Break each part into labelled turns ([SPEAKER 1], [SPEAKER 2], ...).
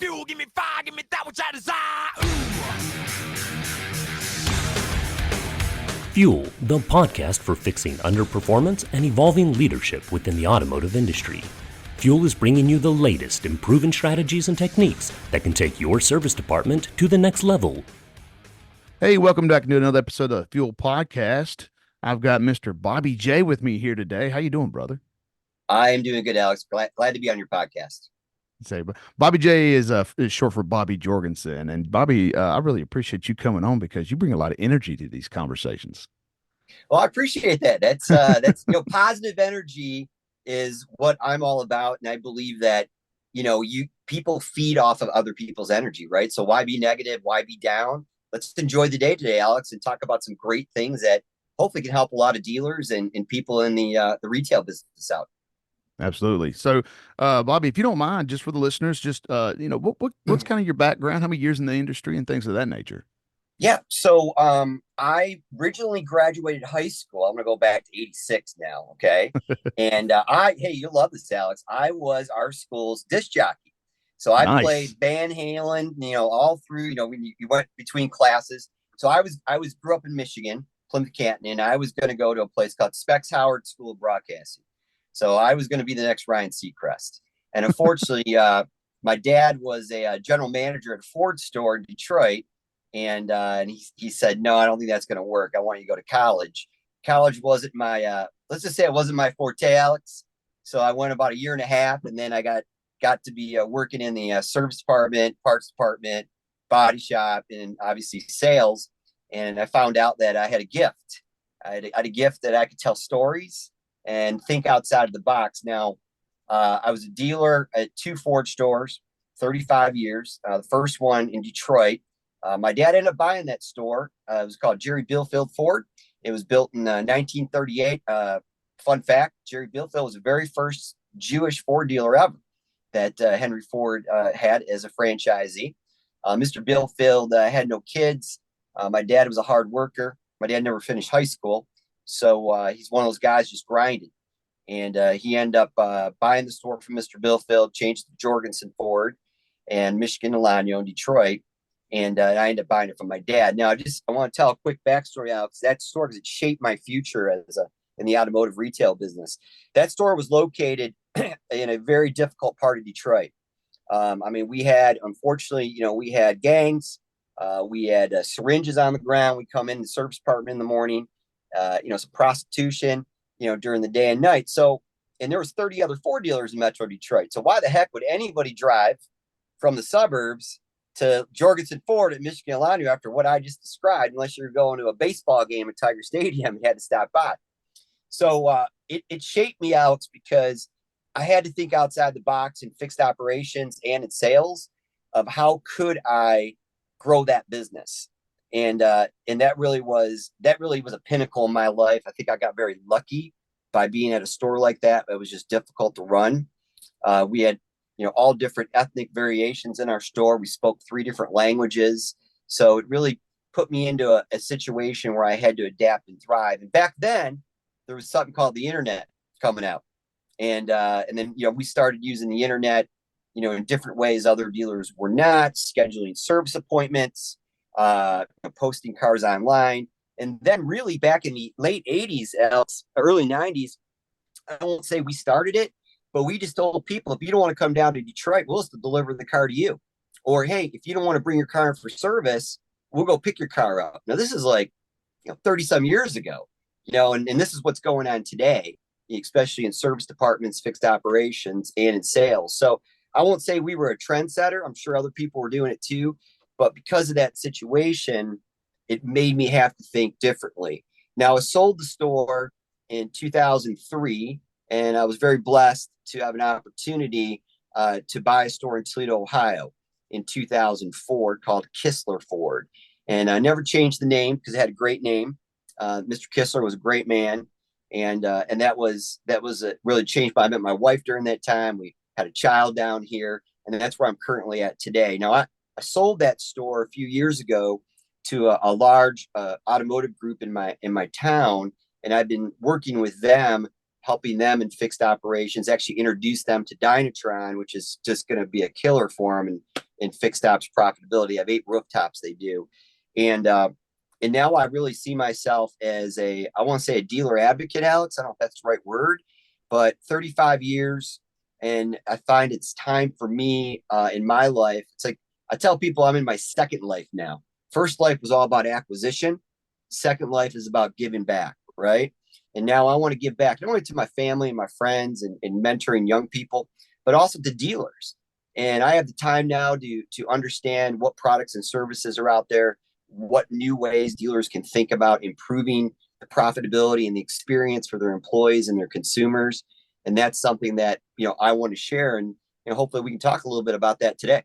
[SPEAKER 1] fuel, give me fire, give me that which I desire.
[SPEAKER 2] Fuel, the podcast for fixing underperformance and evolving leadership within the automotive industry. Fuel is bringing you the latest in proven strategies and techniques that can take your service department to the next level.
[SPEAKER 3] Hey, welcome back to another episode of Fuel Podcast. I've got Mr. Bobby J with me here today. How you doing, brother?
[SPEAKER 4] I am doing good, Alex. Glad to be on your podcast.
[SPEAKER 3] Bobby J is short for Bobby Jorgensen. And Bobby, I really appreciate you coming on because you bring a lot of energy to these conversations.
[SPEAKER 4] Well, I appreciate that. That's positive energy is what I'm all about. And I believe that, people feed off of other people's energy, right? So why be negative? Why be down? Let's enjoy the day today, Alex, and talk about some great things that hopefully can help a lot of dealers and people in the retail business out.
[SPEAKER 3] Absolutely. So, Bobby, if you don't mind, just for the listeners, just, what's kind of your background, how many years in the industry and things of that nature?
[SPEAKER 4] Yeah. So, I originally graduated high school. I'm going to go back to 86 now. Okay. And, hey, you'll love this, Alex. I was our school's disc jockey. So I played Van Halen, all through, when you went between classes. So I grew up in Michigan, Plymouth Canton, and I was going to go to a place called Specs Howard School of Broadcasting. So I was going to be the next Ryan Seacrest. And unfortunately, my dad was a general manager at a Ford store in Detroit. And he said, no, I don't think that's going to work. I want you to go to college. College wasn't my, let's just say it wasn't my forte, Alex. So I went about a year and a half, and then I got to be working in the service department, parts department, body shop, and obviously sales. And I found out that I had a gift. I had a gift that I could tell stories and think outside of the box. Now, I was a dealer at 2 Ford stores, 35 years. The first one in Detroit. My dad ended up buying that store. It was called Jerry Billfield Ford. It was built in 1938. Fun fact, Jerry Billfield was the very first Jewish Ford dealer ever that Henry Ford had as a franchisee. Mr. Billfield had no kids. My dad was a hard worker. My dad never finished high school. So he's one of those guys just grinding. And he ended up buying the store from Mr. Billfield, changed to Jorgensen Ford and Michigan Alano in Detroit. And I ended up buying it from my dad. Now, I want to tell a quick backstory out because that store, because it shaped my future in the automotive retail business. That store was located in a very difficult part of Detroit. We had, unfortunately, we had gangs. We had syringes on the ground. We come in the service department in the morning. Some prostitution, during the day and night. So, and there was 30 other Ford dealers in Metro Detroit. So why the heck would anybody drive from the suburbs to Jorgensen Ford at Michigan Alano after what I just described, unless you're going to a baseball game at Tiger Stadium, you had to stop by. So it shaped me out because I had to think outside the box in fixed operations and in sales of how could I grow that business. And that really was a pinnacle in my life. I think I got very lucky by being at a store like that. It was just difficult to run. We had, all different ethnic variations in our store. We spoke 3 different languages. So it really put me into a situation where I had to adapt and thrive. And back then there was something called the internet coming out. And then, we started using the internet, in different ways other dealers were not, scheduling service appointments, posting cars online. And then really back in the late 80s, early 90s, I won't say we started it, but we just told people, if you don't want to come down to Detroit, we'll just deliver the car to you. Or, hey, if you don't want to bring your car in for service, we'll go pick your car up. Now, this is like 30 some years ago, and this is what's going on today, especially in service departments, fixed operations, and in sales. So I won't say we were a trendsetter. I'm sure other people were doing it too. But because of that situation, it made me have to think differently. Now, I sold the store in 2003, and I was very blessed to have an opportunity to buy a store in Toledo, Ohio in 2004 called Kistler Ford. And I never changed the name because it had a great name. Mr. Kistler was a great man. And that was really changed. I met my wife during that time. We had a child down here, and that's where I'm currently at today. Now, I sold that store a few years ago to a large automotive group in my town, and I've been working with them, helping them in fixed operations, actually introduce them to Dynatron, which is just going to be a killer for them. And in fixed ops profitability. I have 8 rooftops they do. And now I really see myself as I want to say a dealer advocate, Alex. I don't know if that's the right word, but 35 years. And I find it's time for me in my life. It's like I tell people I'm in my second life now. First life was all about acquisition. Second life is about giving back, right? And now I want to give back not only to my family and my friends and mentoring young people, but also to dealers. And I have the time now to understand what products and services are out there, what new ways dealers can think about improving the profitability and the experience for their employees and their consumers. And that's something that, I want to share. And hopefully we can talk a little bit about that today.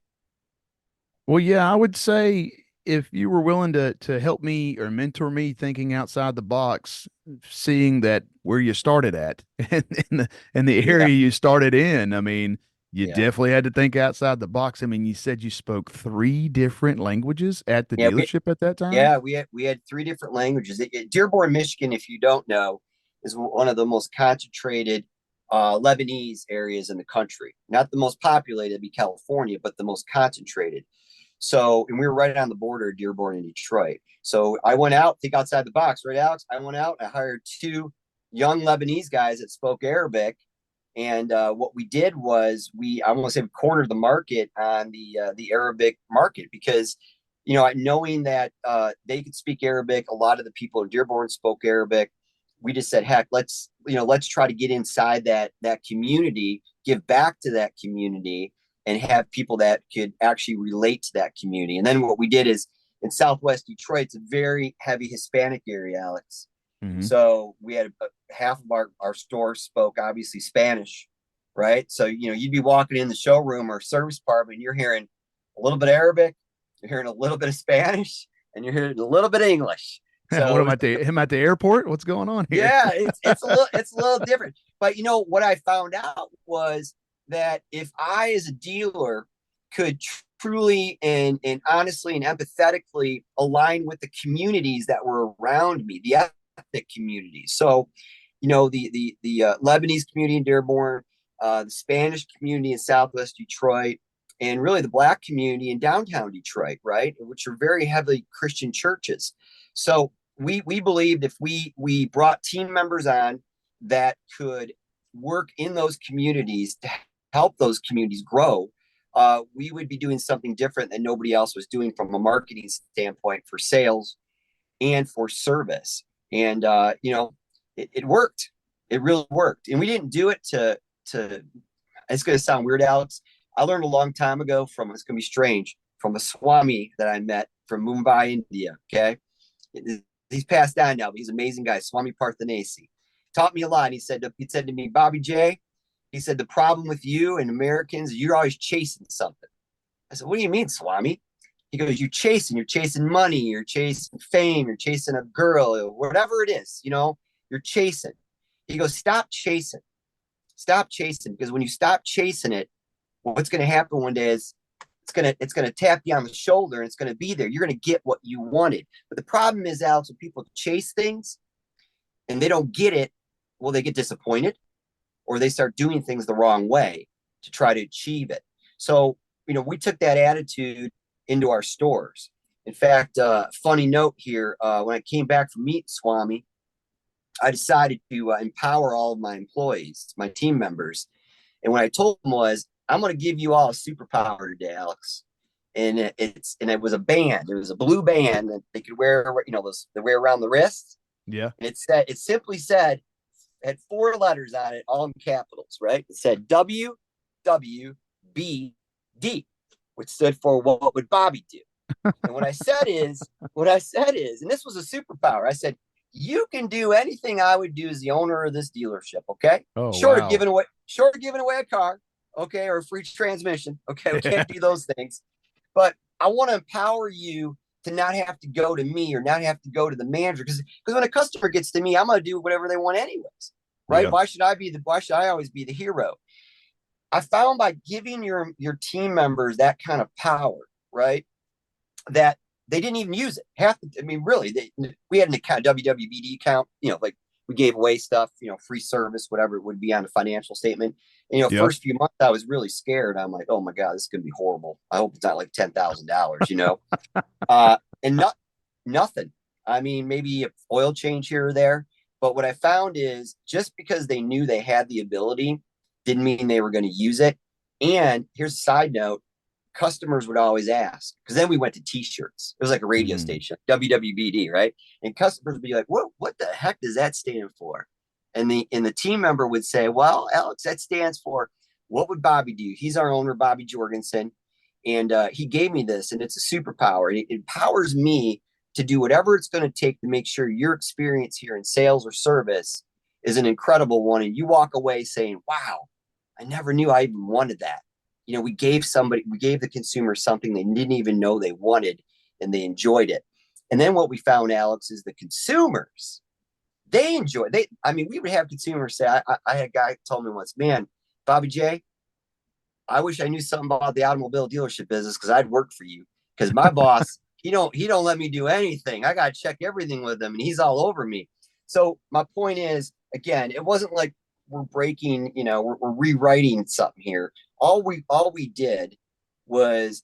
[SPEAKER 3] Well, yeah, I would say if you were willing to help me or mentor me thinking outside the box, seeing that where you started at and in the area you started in, I mean, you definitely had to think outside the box. I mean, you said you spoke 3 different languages at the dealership at that time?
[SPEAKER 4] Yeah, we had 3 different languages. Dearborn, Michigan, if you don't know, is one of the most concentrated Lebanese areas in the country. Not the most populated, it'd be California, but the most concentrated. So, and we were right on the border of Dearborn and Detroit. So I went out, think outside the box, right, Alex? I went out, I hired 2 young Lebanese guys that spoke Arabic. And what we did was I want to say we cornered the market on the Arabic market because, knowing that they could speak Arabic, a lot of the people in Dearborn spoke Arabic. We just said, heck, let's try to get inside that community, give back to that community, and have people that could actually relate to that community. And then what we did is in Southwest Detroit, it's a very heavy Hispanic area, Alex. Mm-hmm. So we had half of our store spoke obviously Spanish, right? So, you'd be walking in the showroom or service department and you're hearing a little bit of Arabic, you're hearing a little bit of Spanish, and you're hearing a little bit of English. So
[SPEAKER 3] what am I at the airport? What's going on here?
[SPEAKER 4] Yeah, it's a little different. But what I found out was that if I as a dealer could truly and honestly and empathetically align with the communities that were around me, the ethnic communities. So, the Lebanese community in Dearborn, the Spanish community in Southwest Detroit, and really the Black community in downtown Detroit, right, which are very heavily Christian churches. So we believed if we brought team members on that could work in those communities to help those communities grow, we would be doing something different than nobody else was doing from a marketing standpoint for sales and for service. And, it worked. It really worked. And we didn't do it to it's going to sound weird, Alex. I learned a long time ago it's going to be strange, from a Swami that I met from Mumbai, India. Okay. He's passed on now, but he's an amazing guy. Swami Parthanasi taught me a lot. And he said to me, Bobby J, he said, the problem with you and Americans, you're always chasing something. I said, what do you mean, Swami? He goes, you're chasing money, you're chasing fame, you're chasing a girl, whatever it is, you're chasing. He goes, stop chasing, because when you stop chasing it, what's going to happen one day is it's going to tap you on the shoulder and it's going to be there. You're going to get what you wanted. But the problem is, Alex, when people chase things and they don't get it, well, they get disappointed or they start doing things the wrong way to try to achieve it. So, we took that attitude into our stores. In fact, funny note here, when I came back from meeting Swami, I decided to empower all of my employees, my team members. And what I told them was, I'm going to give you all a superpower today, Alex. And it was a band. It was a blue band that they could wear, they wear around the wrist. Yeah. And it simply said, it had 4 letters on it, all in capitals, right? It said WWBD, which stood for what would Bobby do? And what I said is, and this was a superpower. I said, you can do anything I would do as the owner of this dealership. Okay.
[SPEAKER 3] Oh,
[SPEAKER 4] short
[SPEAKER 3] wow.
[SPEAKER 4] of giving away a car. Okay. Or a free transmission. Okay. We can't do those things, but I want to empower you to not have to go to me or not have to go to the manager. Because when a customer gets to me, I'm going to do whatever they want anyways. Right. Yeah. Why should I always be the hero? I found by giving your team members that kind of power, right, that they didn't even use it. Really, we had an account, WWBD account, like we gave away stuff, free service, whatever it would be on the financial statement. And,
[SPEAKER 3] Yep.
[SPEAKER 4] first few months I was really scared. I'm like, oh my God, this is gonna be horrible. I hope it's not like $10,000, and nothing. I mean, maybe a oil change here or there. But what I found is just because they knew they had the ability didn't mean they were going to use it. And here's a side note, customers would always ask, because then we went to t-shirts. It was like a radio station, WWBD, right? And customers would be like, what the heck does that stand for? And the team member would say, well, Alex, that stands for, what would Bobby do? He's our owner, Bobby Jorgensen. And he gave me this, and it's a superpower. It empowers me to do whatever it's going to take to make sure your experience here in sales or service is an incredible one. And you walk away saying, wow, I never knew I even wanted that. We gave the consumer something they didn't even know they wanted, and they enjoyed it. And then what we found, Alex, is the consumers, we would have consumers say, I had a guy told me once, man, Bobby J, I wish I knew something about the automobile dealership business, because I'd work for you. Because my boss, he don't let me do anything. I got to check everything with him, and he's all over me. So my point is, again, it wasn't like we're breaking, we're rewriting something here. All we did was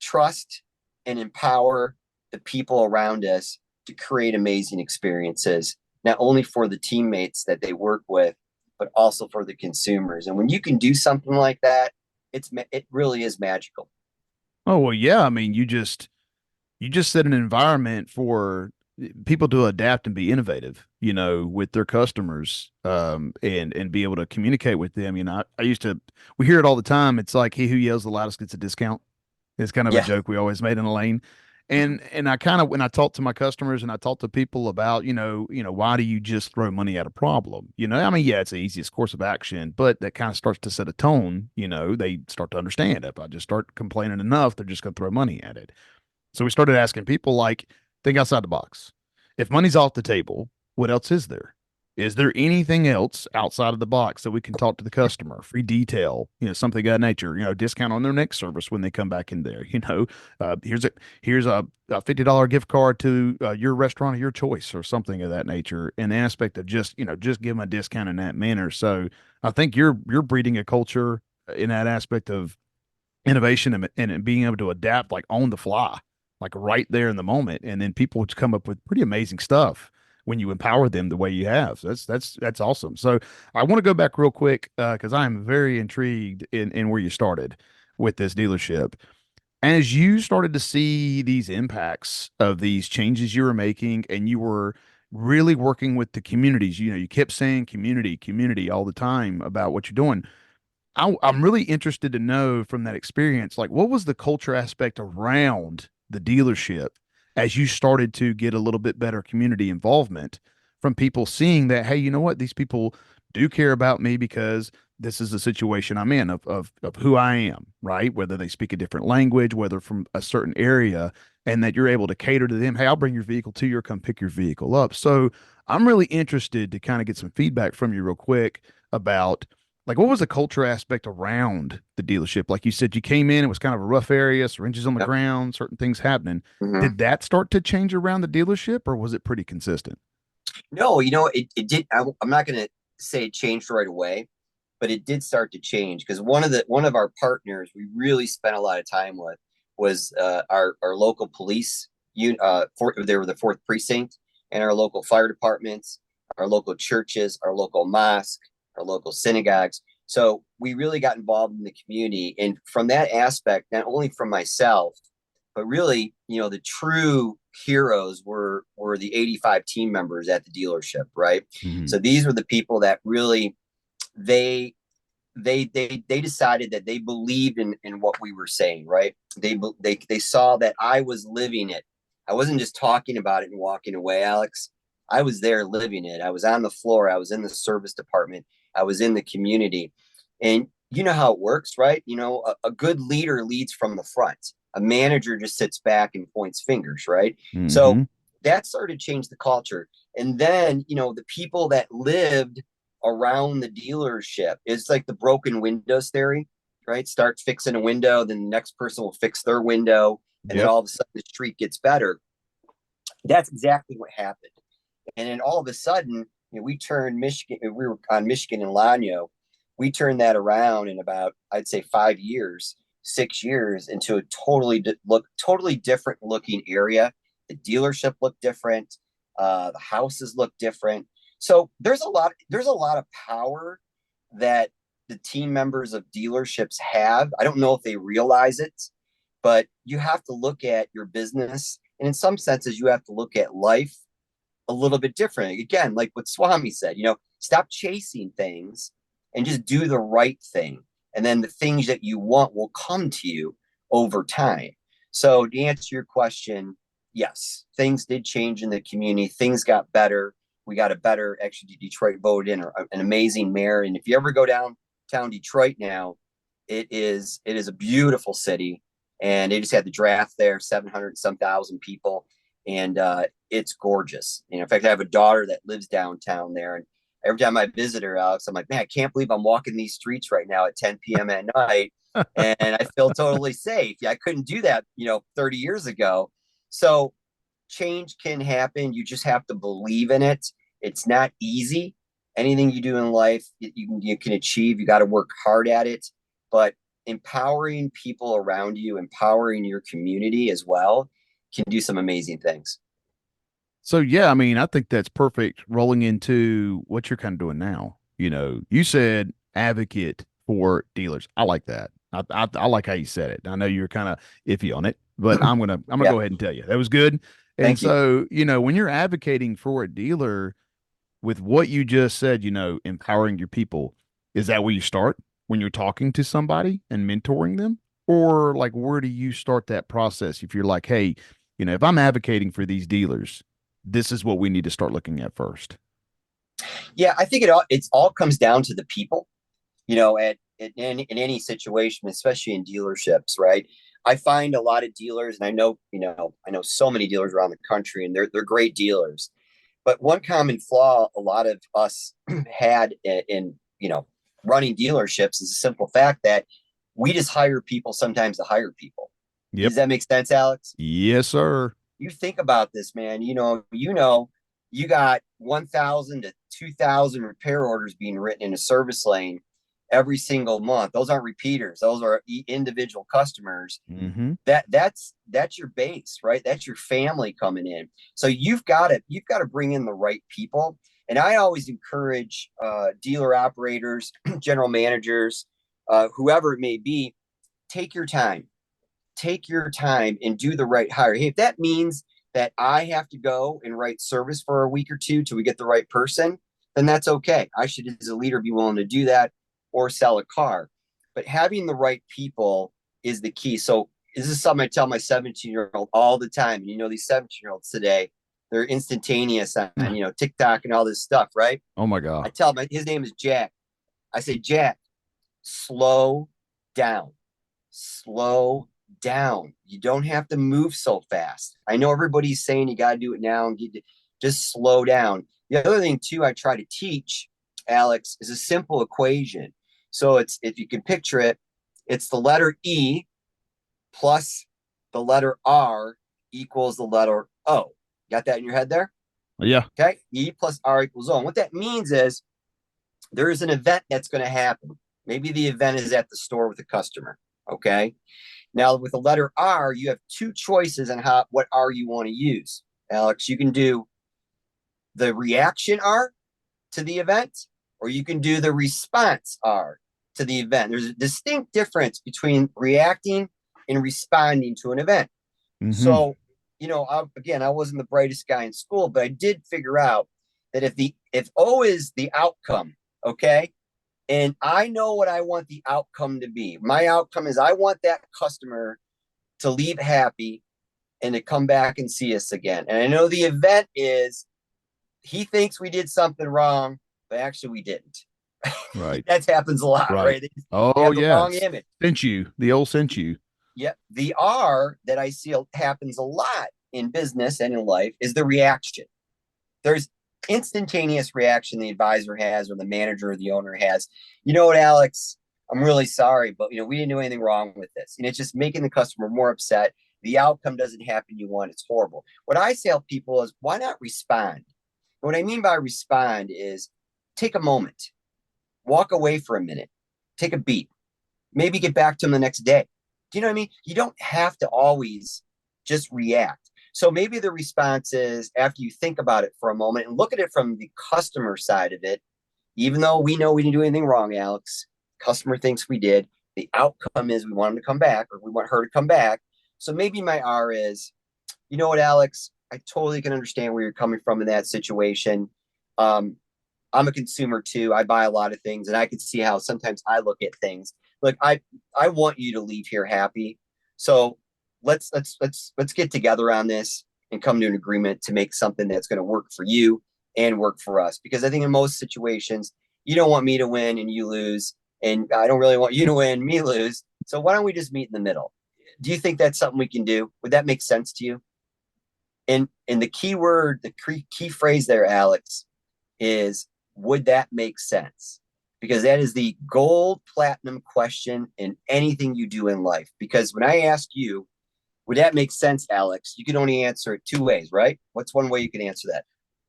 [SPEAKER 4] trust and empower the people around us to create amazing experiences, not only for the teammates that they work with, but also for the consumers. And when you can do something like that, it really is magical.
[SPEAKER 3] Oh, well, yeah. I mean, you just set an environment for people to adapt and be innovative, with their customers, and be able to communicate with them. I used to, we hear it all the time. It's like, he who yells the loudest gets a discount. It's kind of a
[SPEAKER 4] Yeah.
[SPEAKER 3] joke we always made in the lane. And I kind of, when I talk to my customers and I talk to people about, why do you just throw money at a problem? Yeah, it's the easiest course of action, but that kind of starts to set a tone. They start to understand, if I just start complaining enough, they're just going to throw money at it. So we started asking people, like, think outside the box. If money's off the table, what else is there? Is there anything else outside of the box that we can talk to the customer? Free detail, something of that nature, discount on their next service when they come back in there. Here's a $50 gift card to your restaurant of your choice, or something of that nature. In the aspect of just give them a discount in that manner. So I think you're breeding a culture in that aspect of innovation, and being able to adapt, like on the fly, like right there in the moment. And then people would come up with pretty amazing stuff when you empower them the way you have. So that's awesome. So I want to go back real quick, because I'm very intrigued in where you started with this dealership. As you started to see these impacts of these changes you were making, and you were really working with the communities, you kept saying community, community all the time about what you're doing. I'm really interested to know from that experience, like, what was the culture aspect around the dealership as you started to get a little bit better community involvement from people seeing that, hey, you know what, these people do care about me, because this is the situation I'm in, of who I am, right? Whether they speak a different language, whether from a certain area, and that you're able to cater to them. Hey, I'll bring your vehicle to you, or come pick your vehicle up. So I'm really interested to kind of get some feedback from you real quick about, like, what was the culture aspect around the dealership? Like you said, you came in, it was kind of a rough area, syringes on the
[SPEAKER 4] Yep.
[SPEAKER 3] ground, certain things happening.
[SPEAKER 4] Mhm.
[SPEAKER 3] Did that start to change around the dealership, or was it pretty consistent?
[SPEAKER 4] No, it did. I'm not going to say it changed right away, but it did start to change, because one of our partners we really spent a lot of time with was our local police. They were the fourth precinct, and our local fire departments, our local churches, our local mosque, our local synagogues. So we really got involved in the community, and from that aspect, not only from myself, but really, the true heroes were the 85 team members at the dealership, right?
[SPEAKER 3] Mhm.
[SPEAKER 4] So these were the people that really they they decided that they believed in what we were saying, right? They saw that I was living it. I wasn't just talking about it and walking away, Alex. I was there living it. I was on the floor. I was in the service department. I was in the community. And you know how it works, right? A good leader leads from the front. A manager just sits back and points fingers, right? So
[SPEAKER 3] Mhm.
[SPEAKER 4] that started to change the culture. And then, the people that lived around the dealership, it's like the broken windows theory, right? Start fixing a window, then the next person will fix their window, and then
[SPEAKER 3] Yep.
[SPEAKER 4] all of a sudden the street gets better. That's exactly what happened. And then all of a sudden, we turned Michigan. We were on Michigan and Lanyo. We turned that around in about, I'd say 5 years, 6 years, into a totally different looking area. The dealership looked different. The houses look different. So there's a lot of power that the team members of dealerships have. I don't know if they realize it, but you have to look at your business. And in some senses, you have to look at life a little bit different. Again, like what Swami said, stop chasing things and just do the right thing. And then the things that you want will come to you over time. So to answer your question, yes, things did change in the community. Things got better. We got a better, actually, Detroit voted in an amazing mayor. And if you ever go downtown Detroit now, it is a beautiful city. And they just had the draft there, 700 some thousand people. And it's gorgeous. In fact, I have a daughter that lives downtown there. And every time I visit her, Alex, I'm like, man, I can't believe I'm walking these streets right now at 10 p.m. at night. And I feel totally safe. Yeah, I couldn't do that, 30 years ago. So change can happen. You just have to believe in it. It's not easy. Anything you do in life, you can achieve. You got to work hard at it. But empowering people around you, empowering your community as well, can do some amazing things.
[SPEAKER 3] So yeah, I mean, I think that's perfect rolling into what you're kind of doing now. You said advocate for dealers. I like that. I like how you said it. I know you're kind of iffy on it, but I'm gonna
[SPEAKER 4] Yeah.
[SPEAKER 3] go ahead and tell you that was good. And
[SPEAKER 4] Thank you.
[SPEAKER 3] so, when you're advocating for a dealer with what you just said, empowering your people, is that where you start when you're talking to somebody and mentoring them? Or like, where do you start that process? If you're like, hey, if I'm advocating for these dealers, this is what we need to start looking at first.
[SPEAKER 4] Yeah, I think it all comes down to the people, in any situation, especially in dealerships, right? I find a lot of dealers, and I know so many dealers around the country, and they're great dealers. But one common flaw a lot of us had in running dealerships is a simple fact that we just hire people sometimes to hire people.
[SPEAKER 3] Yep.
[SPEAKER 4] Does that make sense, Alex?
[SPEAKER 3] Yes, sir.
[SPEAKER 4] You think about this, man. You got 1,000 to 2,000 repair orders being written in a service lane every single month. Those aren't repeaters. Those are individual customers.
[SPEAKER 3] Mm-hmm.
[SPEAKER 4] That's your base, right? That's your family coming in. So you've got to bring in the right people. And I always encourage dealer operators, general managers, whoever it may be, take your time and do the right hire. Hey, if that means that I have to go and write service for a week or two till we get the right person, then that's okay. I should, as a leader, be willing to do that or sell a car. But having the right people is the key. So this is something I tell my 17-year-old all the time. And these 17-year-olds today, they're instantaneous on TikTok and all this stuff, right?
[SPEAKER 3] Oh my God.
[SPEAKER 4] I tell him, his name is Jack. I say, Jack, slow down. You don't have to move so fast. I know everybody's saying you got to do it now and just slow down. The other thing too, I try to teach, Alex, is a simple equation. So if you can picture it, it's the letter E plus the letter R equals the letter O. Got that in your head there?
[SPEAKER 3] Yeah.
[SPEAKER 4] Okay. E plus R equals O. And what that means is there is an event that's going to happen. Maybe the event is at the store with a customer. Okay. Now with the letter R, you have two choices on what R you want to use. Alex, you can do the reaction R to the event, or you can do the response R to the event. There's a distinct difference between reacting and responding to an event. Mm-hmm. So, I wasn't the brightest guy in school, but I did figure out that if O is the outcome, okay, and I know what I want the outcome to be. My outcome is I want that customer to leave happy and to come back and see us again. And I know the event is he thinks we did something wrong, but actually we didn't.
[SPEAKER 3] Right.
[SPEAKER 4] That happens a lot, right?
[SPEAKER 3] Oh, yeah.
[SPEAKER 4] Wrong image.
[SPEAKER 3] The old sent you.
[SPEAKER 4] Yep. The R that I see happens a lot in business and in life is the reaction. There's instantaneous reaction the advisor has or the manager or the owner has. You know what, Alex? I'm really sorry, but we didn't do anything wrong with this. And it's just making the customer more upset. The outcome doesn't happen you want. It's horrible. What I tell people is, why not respond? What I mean by respond is take a moment. walk away for a minute, take a beat, maybe get back to them the next day. Do you know what I mean? You don't have to always just react. So maybe the response is, after you think about it for a moment and look at it from the customer side of it, even though we know we didn't do anything wrong, Alex, customer thinks we did. The outcome is we want him to come back, or we want her to come back. So maybe my R is, you know what, Alex, I totally can understand where you're coming from in that situation. I'm a consumer too. I buy a lot of things, and I can see how sometimes I look at things. Like I want you to leave here happy. So let's get together on this and come to an agreement to make something that's going to work for you and work for us. Because I think in most situations, you don't want me to win and you lose, and I don't really want you to win, me lose. So why don't we just meet in the middle? Do you think that's something we can do? Would that make sense to you? And the key word, the key phrase there, Alex, is would that make sense? Because that is the gold platinum question in anything you do in life. Because when I ask you, would that make sense, Alex? You can only answer it two ways, right? What's one way you can answer that?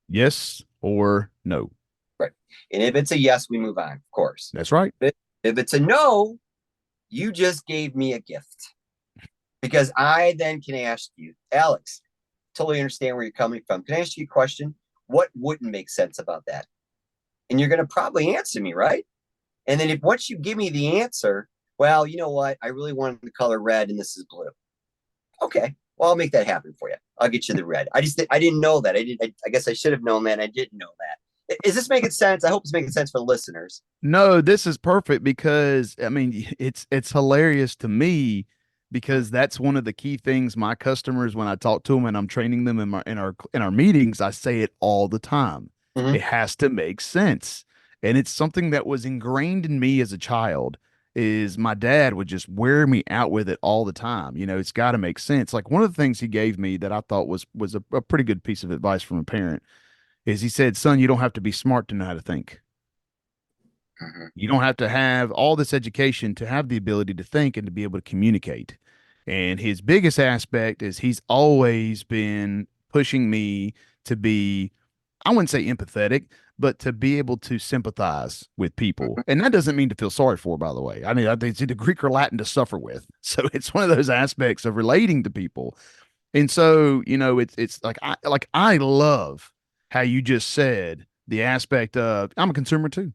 [SPEAKER 3] Yes or no.
[SPEAKER 4] Right. And if it's a yes, we move on, of course.
[SPEAKER 3] That's right.
[SPEAKER 4] If it's a no, you just gave me a gift. Because I then can ask you, Alex, totally understand where you're coming from. Can I ask you a question? What wouldn't make sense about that? And you're going to probably answer me, right? And then once you give me the answer, well, you know what? I really wanted the color red and this is blue. Okay, well, I'll make that happen for you. I'll get you the red. I didn't know that. I guess I should have known that. I didn't know that. Is this making sense? I hope it's making sense for the listeners.
[SPEAKER 3] No, this is perfect because I mean it's hilarious to me because that's one of the key things my customers, when I talk to them and I'm training them in our meetings, I say it all the time.
[SPEAKER 4] Mm-hmm.
[SPEAKER 3] It has to make sense. And it's something that was ingrained in me as a child. Is my dad would just wear me out with it all the time. You know, it's got to make sense. Like one of the things he gave me that I thought was a pretty good piece of advice from a parent is he said, son, you don't have to be smart to know how to think.
[SPEAKER 4] Mm-hmm.
[SPEAKER 3] You don't have to have all this education to have the ability to think and to be able to communicate. And his biggest aspect is he's always been pushing me to be, I wouldn't say empathetic, but to be able to sympathize with people. And that doesn't mean to feel sorry for, by the way. I mean, it's either Greek or Latin, to suffer with. So it's one of those aspects of relating to people. And so, you know, it's like I love how you just said the aspect of I'm a consumer too.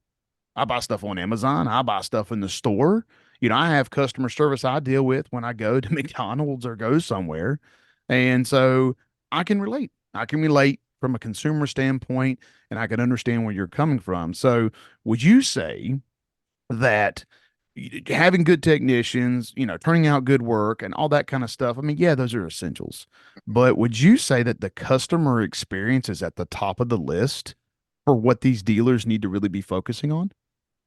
[SPEAKER 3] I buy stuff on Amazon. I buy stuff in the store. You know, I have customer service I deal with when I go to McDonald's or go somewhere. And so I can relate. I can relate from a consumer standpoint, and I can understand where you're coming from. So would you say that having good technicians, you know, turning out good work and all that kind of stuff, I mean, yeah, those are essentials. But would you say that the customer experience is at the top of the list for what these dealers need to really be focusing on?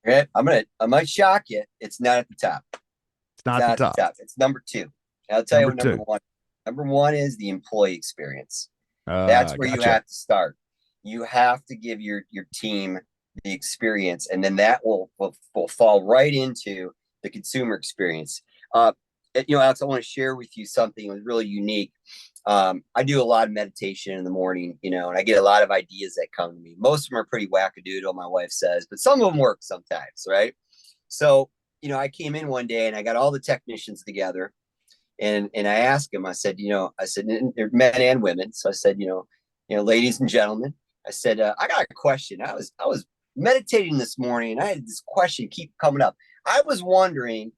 [SPEAKER 4] Okay, I might shock you. It's not at the top.
[SPEAKER 3] It's not at the top.
[SPEAKER 4] It's number two. I'll tell you what
[SPEAKER 3] Number
[SPEAKER 4] number
[SPEAKER 3] two.
[SPEAKER 4] one. Number one is the employee experience. That's where you
[SPEAKER 3] Gotcha.
[SPEAKER 4] have to start. You have to give your team the experience, and then that will fall right into the consumer experience. You know, Alex, I want to share with you something that was really unique. I do a lot of meditation in the morning, you know, and I get a lot of ideas that come to me. Most of them are pretty wackadoodle, my wife says, but some of them work sometimes, right? So, you know, I came in one day and I got all the technicians together, and I asked them. I said, they're men and women. So I said, ladies and gentlemen, I said, I got a question. I was meditating this morning, and I had this question keep coming up. I was wondering,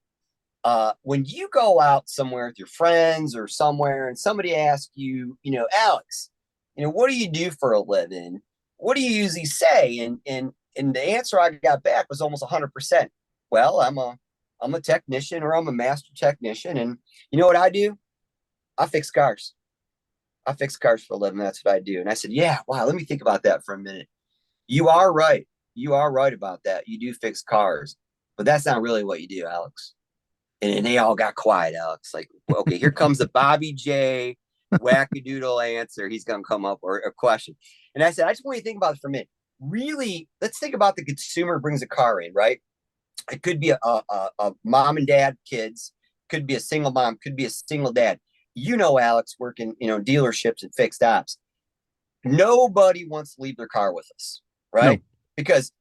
[SPEAKER 4] when you go out somewhere with your friends or somewhere, and somebody asks you, Alex, what do you do for a living? What do you usually say? And the answer I got back was almost 100%. Well, I'm a technician, or I'm a master technician, and you know what I do? I fix cars. I fix cars for a living. That's what I do. And I said, yeah, wow, let me think about that for a minute. You are right. You are right about that. You do fix cars, but that's not really what you do, Alex. And they all got quiet, Alex. Like, okay, here comes the Bobby J wackadoodle answer. He's going to come up, or a question. And I said, I just want you to think about it for a minute. Really, let's think about the consumer brings a car in, right? It could be a mom and dad, kids. Could be a single mom. Could be a single dad. Alex, working, dealerships and fixed ops. Nobody wants to leave their car with us, right? No. Because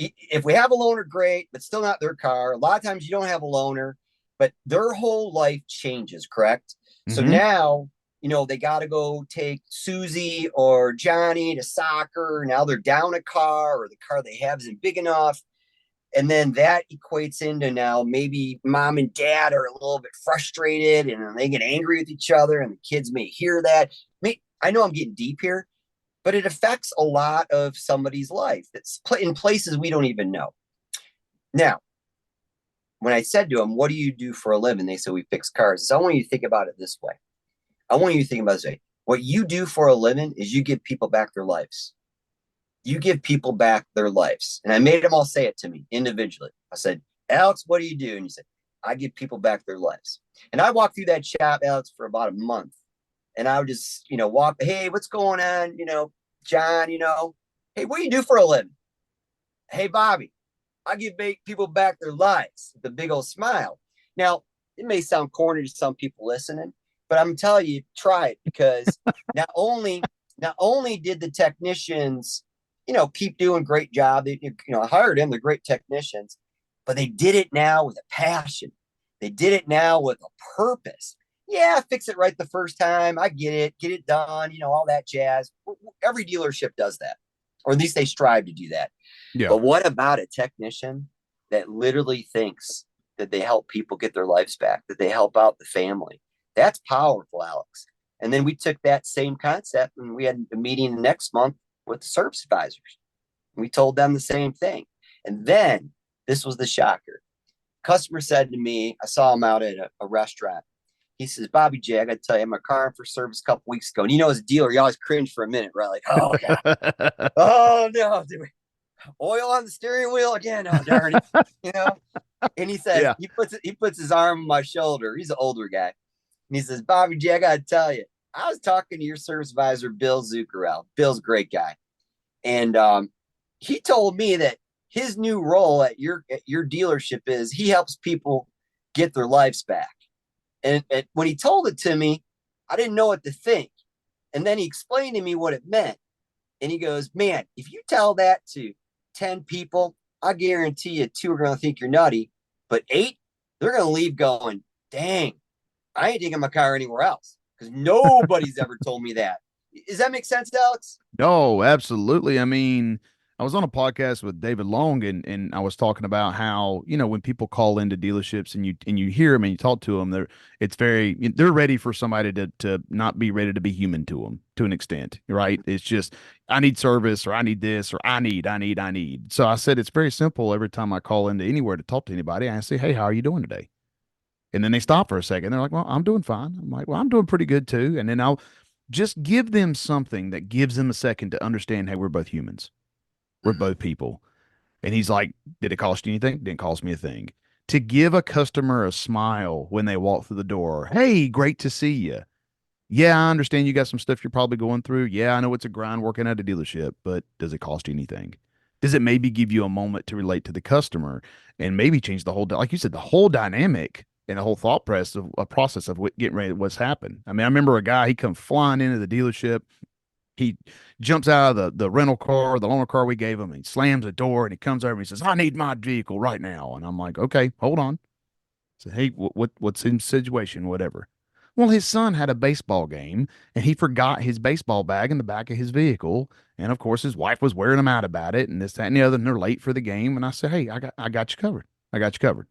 [SPEAKER 4] if we have a loaner, great, but still not their car. A lot of times you don't have a loaner, but their whole life changes, correct? So
[SPEAKER 3] Mm-hmm.
[SPEAKER 4] now, they got to go take Susie or Johnny to soccer. Now they're down a car, or the car they have isn't big enough. And then that equates into now maybe mom and dad are a little bit frustrated, and then they get angry with each other, and the kids may hear that. I know I'm getting deep here, but it affects a lot of somebody's life that's in places we don't even know. Now, when I said to them, what do you do for a living? They said, we fix cars. So I want you to think about it this way. I want you to think about it this way. What you do for a living is you give people back their lives. You give people back their lives. And I made them all say it to me individually. I said, Alex, what do you do? And he said, I give people back their lives. And I walked through that shop, Alex, for about a month. And I would just, walk, hey, what's going on? John, hey, what do you do for a living? Hey, Bobby, I give people back their lives with a big old smile. Now, it may sound corny to some people listening, but I'm telling you, try it, because not only did the technicians keep doing great job. I hired them. They're great technicians, but they did it now with a passion. They did it now with a purpose. Yeah, fix it right the first time. I get it done, all that jazz. Every dealership does that, or at least they strive to do that.
[SPEAKER 3] Yeah.
[SPEAKER 4] But what about a technician that literally thinks that they help people get their lives back, that they help out the family? That's powerful, Alex. And then we took that same concept and we had a meeting next month with the service advisors. We told them the same thing. And then this was the shocker. Customer said to me, I saw him out at a restaurant. He says, Bobby J, I got to tell you, I had my car in for service a couple weeks ago. And as a dealer, you always cringe for a minute, right? Like, oh, God. Oh, no. Oil on the steering wheel again. Oh, darn it. And he says,
[SPEAKER 3] Yeah.
[SPEAKER 4] he puts his arm on my shoulder. He's an older guy. And he says, Bobby J, I got to tell you, I was talking to your service advisor, Bill Zuccarello. Bill's a great guy. And he told me that his new role at your dealership is he helps people get their lives back. And when he told it to me, I didn't know what to think. And then he explained to me what it meant. And he goes, man, if you tell that to 10 people, I guarantee you 2 are going to think you're nutty. But 8, they're going to leave going, dang, I ain't taking my car anywhere else, because nobody's ever told me that. Does that make sense, Alex?
[SPEAKER 3] No, absolutely. I mean, I was on a podcast with David Long, and I was talking about how, when people call into dealerships and you hear them and you talk to them, they're ready for somebody to not be ready to be human to them to an extent, right? It's just, I need service, or I need this, or I need. So I said, it's very simple. Every time I call into anywhere to talk to anybody, I say, hey, how are you doing today? And then they stop for a second. They're like, well, I'm doing fine. I'm like, well, I'm doing pretty good too. And then I'll just give them something that gives them a second to understand, hey, we're both humans. We're both people. And he's like, did it cost you anything? Didn't cost me a thing. To give a customer a smile when they walk through the door. Hey, great to see you. Yeah, I understand you got some stuff you're probably going through. Yeah, I know it's a grind working at a dealership, but does it cost you anything? Does it maybe give you a moment to relate to the customer and maybe change the whole, like you said, the whole dynamic and the whole thought process of getting ready to what's happened? I mean, I remember a guy, he come flying into the dealership. He jumps out of the rental car, the loaner car we gave him, and he slams the door and he comes over and he says, I need my vehicle right now. And I'm like, okay, hold on. I said, hey, what's in the situation? Whatever. Well, his son had a baseball game and he forgot his baseball bag in the back of his vehicle. And of course, his wife was wearing him out about it and this, that, and the other, and they're late for the game. And I said, hey, I got you covered. I got you covered.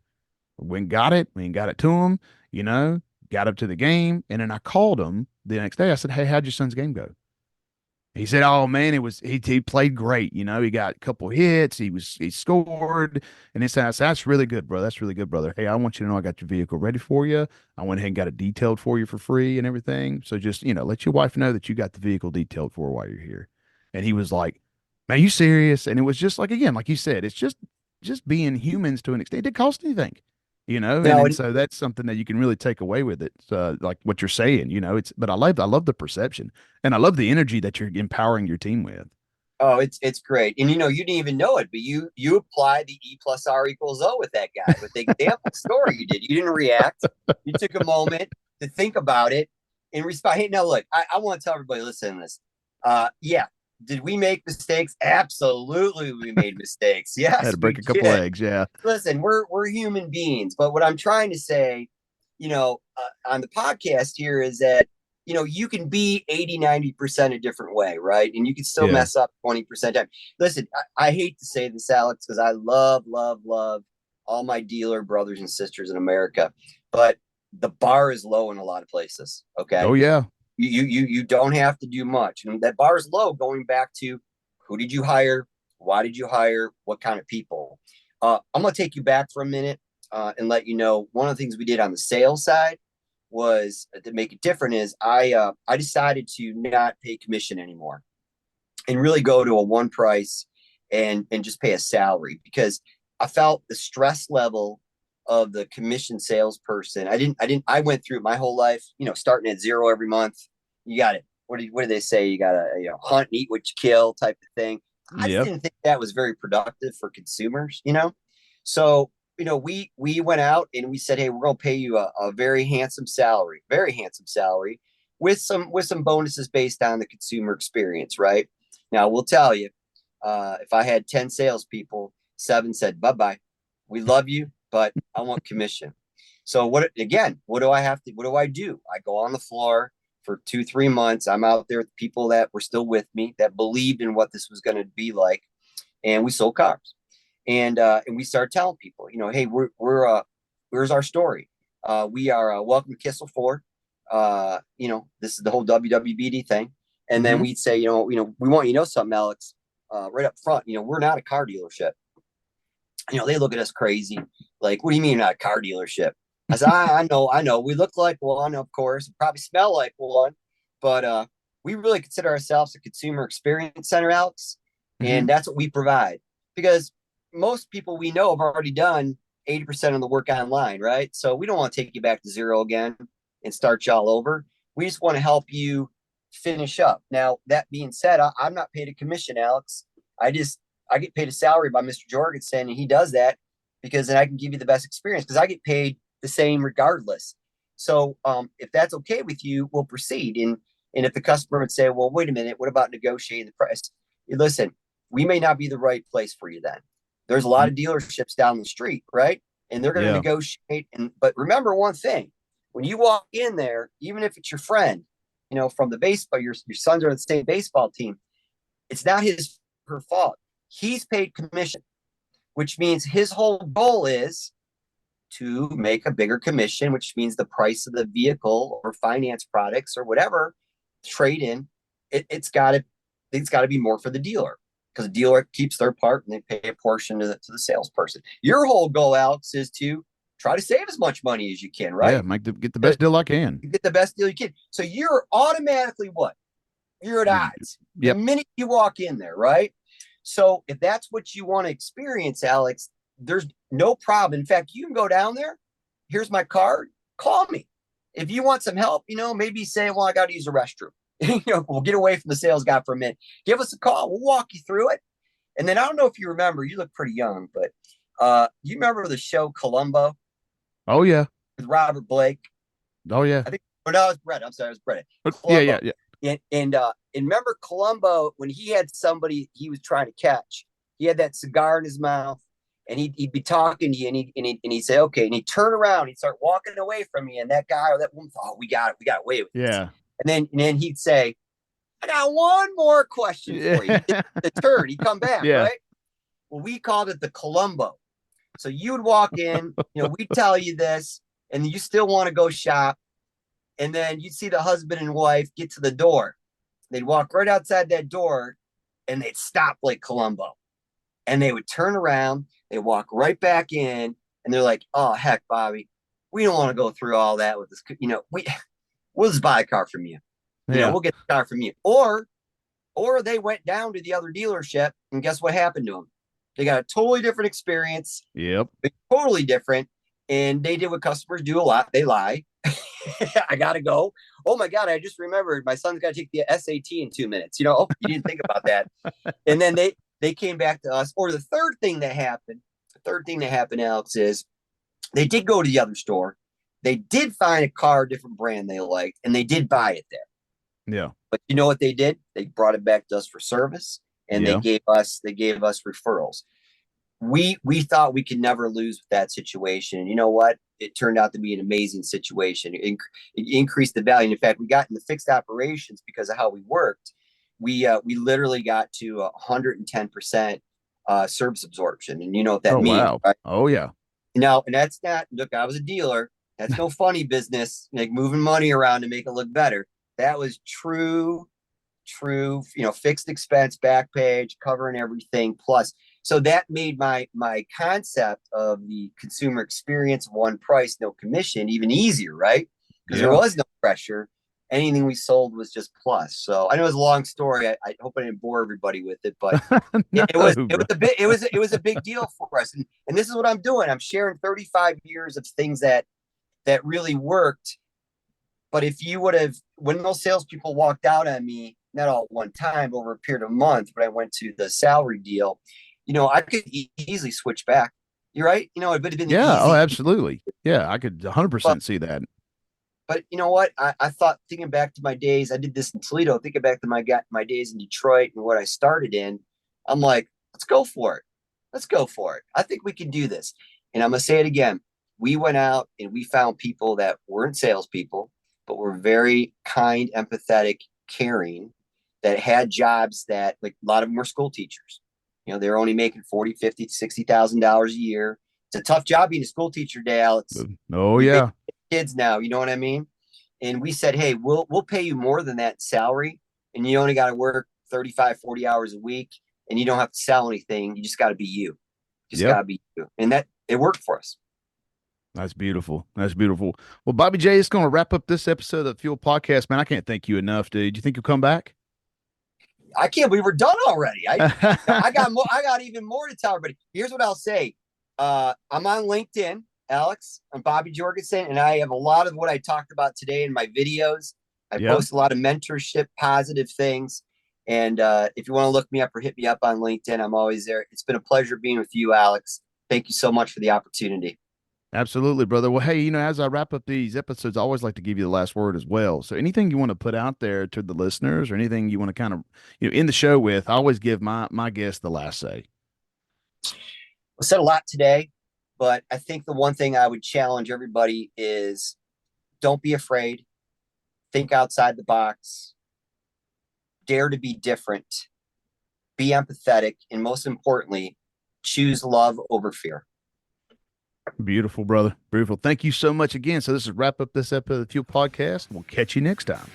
[SPEAKER 3] We got it to him, got up to the game. And then I called him the next day. I said, hey, how'd your son's game go? He said, "Oh man, he played great. He got a couple hits. He scored, and he said, that's really good, bro. That's really good, brother. Hey, I want you to know I got your vehicle ready for you. I went ahead and got it detailed for you for free and everything. So just let your wife know that you got the vehicle detailed for her while you're here." And he was like, "Man, you serious?" And it was just like, again, like you said, it's just being humans to an extent. It didn't cost anything.
[SPEAKER 4] No,
[SPEAKER 3] And so that's something that you can really take away with it. Like what you're saying, but I love the perception, and I love the energy that you're empowering your team with.
[SPEAKER 4] oh, it's great. And you didn't even know it, but you applied the E+R=O with that guy with the example story you did. You didn't react. You took a moment to think about it and respond. Hey, now look, I want to tell everybody listening to this. Yeah, Did we make mistakes? Absolutely, we made mistakes.
[SPEAKER 3] I
[SPEAKER 4] Yes,
[SPEAKER 3] had to
[SPEAKER 4] we
[SPEAKER 3] break a couple
[SPEAKER 4] did.
[SPEAKER 3] eggs. Yeah.
[SPEAKER 4] Listen, we're human beings, but what I'm trying to say, on the podcast here is that, you can be 80, 90% a different way, right? And you can still
[SPEAKER 3] Yeah.
[SPEAKER 4] mess up 20% time. Listen, I hate to say this, Alex, because I love, love, love all my dealer brothers and sisters in America, but the bar is low in a lot of places. Okay.
[SPEAKER 3] Oh yeah.
[SPEAKER 4] You don't have to do much. And that bar is low going back to who did you hire? Why did you hire? What kind of people? I'm going to take you back for a minute and let you know one of the things we did on the sales side was to make it different is I decided to not pay commission anymore and really go to a one price and just pay a salary because I felt the stress level of the commission salesperson. I went through it my whole life, starting at zero every month. You got it. What do they say? You got to hunt and eat what you kill type of thing. I just
[SPEAKER 3] Yep.
[SPEAKER 4] didn't think that was very productive for consumers. So, we went out and we said, hey, we're going to pay you a very handsome salary with some bonuses based on the consumer experience, right? Now, we'll tell you, if I had 10 salespeople, 7 said, bye-bye. We love you, but I want commission. So what do I have to, what do? I go on the floor for 2, 3 months. I'm out there with people that were still with me, that believed in what this was going to be like. And we sold cars. And we started telling people, hey, here's our story. We are welcome to Kissel Ford. This is the whole WWBD thing. And then we'd say, we want you to know something, Alex, right up front, we're not a car dealership. They look at us crazy. Like, what do you mean you're not a car dealership? I said, I know. We look like one, of course, probably smell like one, but we really consider ourselves a consumer experience center, Alex. And that's what we provide because most people we know have already done 80% of the work online, right? So we don't want to take you back to zero again and start you all over. We just want to help you finish up. Now, that being said, I'm not paid a commission, Alex. I get paid a salary by Mr. Jorgensen, and he does that because then I can give you the best experience because I get paid the same regardless. So if that's okay with you, we'll proceed. And if the customer would say, well, wait a minute, what about negotiating the price? Listen, we may not be the right place for you then. There's a lot of dealerships down the street, right? And they're going to negotiate. But remember one thing, when you walk in there, even if it's your friend, from the baseball, your sons are on the same baseball team, it's not his or her fault. He's paid commission, which means his whole goal is to make a bigger commission, which means the price of the vehicle or finance products or whatever trade in, it's got to be more for the dealer because the dealer keeps their part and they pay a portion to the salesperson. Your whole goal, Alex, is to try to save as much money as you can, right?
[SPEAKER 3] Yeah, get the best deal I can.
[SPEAKER 4] Get the best deal you can. So you're automatically what? You're at odds.
[SPEAKER 3] Yep.
[SPEAKER 4] The minute you walk in there, right? So if that's what you want to experience, Alex, there's no problem. In fact, you can go down there. Here's my card. Call me. If you want some help, maybe say, well, I got to use the restroom. We'll get away from the sales guy for a minute. Give us a call. We'll walk you through it. And then I don't know if you remember, you look pretty young, but you remember the show Columbo?
[SPEAKER 3] Oh, yeah.
[SPEAKER 4] With Robert Blake?
[SPEAKER 3] Oh, yeah.
[SPEAKER 4] I think, no, it was Brett. I'm sorry, it was Brett.
[SPEAKER 3] Yeah.
[SPEAKER 4] And remember Columbo, when he had somebody he was trying to catch, he had that cigar in his mouth and he'd be talking to you and he'd say, okay. And he'd turn around, he'd start walking away from you. And that guy or that woman, oh, we got away with it.
[SPEAKER 3] Yeah.
[SPEAKER 4] And then he'd say, I got one more question for you. The turn, he'd come back, right? Well, we called it the Columbo. So you would walk in, we'd tell you this, and you still want to go shop. And then you'd see the husband and wife get to the door. They'd walk right outside that door and they'd stop like Columbo. And they would turn around, they walk right back in, and they're like, oh, heck, Bobby, we don't want to go through all that with this. We'll just buy a car from you. We'll get the car from you. Or they went down to the other dealership, and guess what happened to them? They got a totally different experience.
[SPEAKER 3] Yep.
[SPEAKER 4] Totally different. And they did what customers do a lot. They lie. I got to go. Oh, my God. I just remembered my son's got to take the SAT in 2 minutes. You didn't think about that. And then they came back to us. Or the third thing that happened, Alex, is they did go to the other store. They did find a car, different brand they liked, and they did buy it there.
[SPEAKER 3] Yeah.
[SPEAKER 4] But you know what they did? They brought it back to us for service, and
[SPEAKER 3] Yeah.
[SPEAKER 4] they gave us referrals. We thought we could never lose with that situation. And you know what? It turned out to be an amazing situation. It increased the value. And in fact, we got in the fixed operations because of how we worked. We literally got to 110% service absorption, and you know what that
[SPEAKER 3] Oh,
[SPEAKER 4] means,
[SPEAKER 3] wow.
[SPEAKER 4] right?
[SPEAKER 3] Oh, yeah.
[SPEAKER 4] Now, and that's not, look, I was a dealer. That's no funny business, like moving money around to make it look better. That was true, fixed expense, back page, covering everything. Plus, so that made my concept of the consumer experience, one price, no commission, even easier, right? Because there was no pressure. Anything we sold was just plus. So I know it's a long story. I hope I didn't bore everybody with it, but
[SPEAKER 3] No,
[SPEAKER 4] it was a big deal for us. And this is what I'm doing. I'm sharing 35 years of things that really worked. But if you would have, when those salespeople walked out on me, not all at one time, over a period of a month, but I went to the salary deal, I could easily switch back. You're right. It would have been
[SPEAKER 3] Yeah.
[SPEAKER 4] easy.
[SPEAKER 3] Oh, absolutely. Yeah. I could 100% see that.
[SPEAKER 4] But you know what? I thought, thinking back to my days, I did this in Toledo, thinking back to my days in Detroit and what I started in, I'm like, let's go for it. Let's go for it. I think we can do this. And I'm going to say it again. We went out and we found people that weren't salespeople, but were very kind, empathetic, caring, that had jobs that, like, a lot of them were school teachers. They're only making $40,000, $50,000, $60,000 a year. It's a tough job being a school teacher, Dale.
[SPEAKER 3] Oh, yeah.
[SPEAKER 4] Kids now, you know what I mean? And we said, hey, we'll pay you more than that salary, and you only got to work 35, 40 hours a week, and you don't have to sell anything. You just got to be you. Got to be you. And that it worked for us.
[SPEAKER 3] That's beautiful. That's beautiful. Well, Bobby J, it's going to wrap up this episode of the Fuel Podcast, man. I can't thank you enough, dude. Do you think you'll come back?
[SPEAKER 4] I can't believe we're done already. I got more. I got even more to tell everybody. Here's what I'll say. I'm on LinkedIn, Alex. I'm Bobby Jorgensen, and I have a lot of what I talked about today in my videos. I post a lot of mentorship, positive things. And if you want to look me up or hit me up on LinkedIn, I'm always there. It's been a pleasure being with you, Alex. Thank you so much for the opportunity.
[SPEAKER 3] Absolutely, brother. Well, hey, as I wrap up these episodes, I always like to give you the last word as well. So anything you want to put out there to the listeners, or anything you want to kind of, end the show with, I always give my guest the last say.
[SPEAKER 4] I said a lot today, but I think the one thing I would challenge everybody is, don't be afraid. Think outside the box. Dare to be different. Be empathetic. And most importantly, choose love over fear.
[SPEAKER 3] Beautiful, brother. Beautiful. Thank you so much again. So this is wrap up this episode of the Fuel Podcast. We'll catch you next time.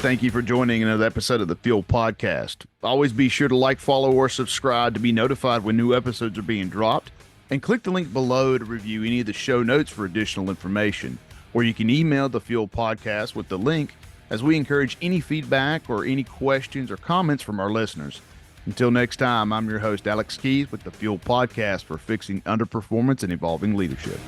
[SPEAKER 3] Thank you for joining another episode of the Fuel Podcast. Always be sure to like, follow, or subscribe to be notified when new episodes are being dropped. And click the link below to review any of the show notes for additional information. Or you can email the Fuel Podcast with the link, as we encourage any feedback or any questions or comments from our listeners. Until next time, I'm your host, Alex Keys, with the Fuel Podcast for fixing underperformance and evolving leadership.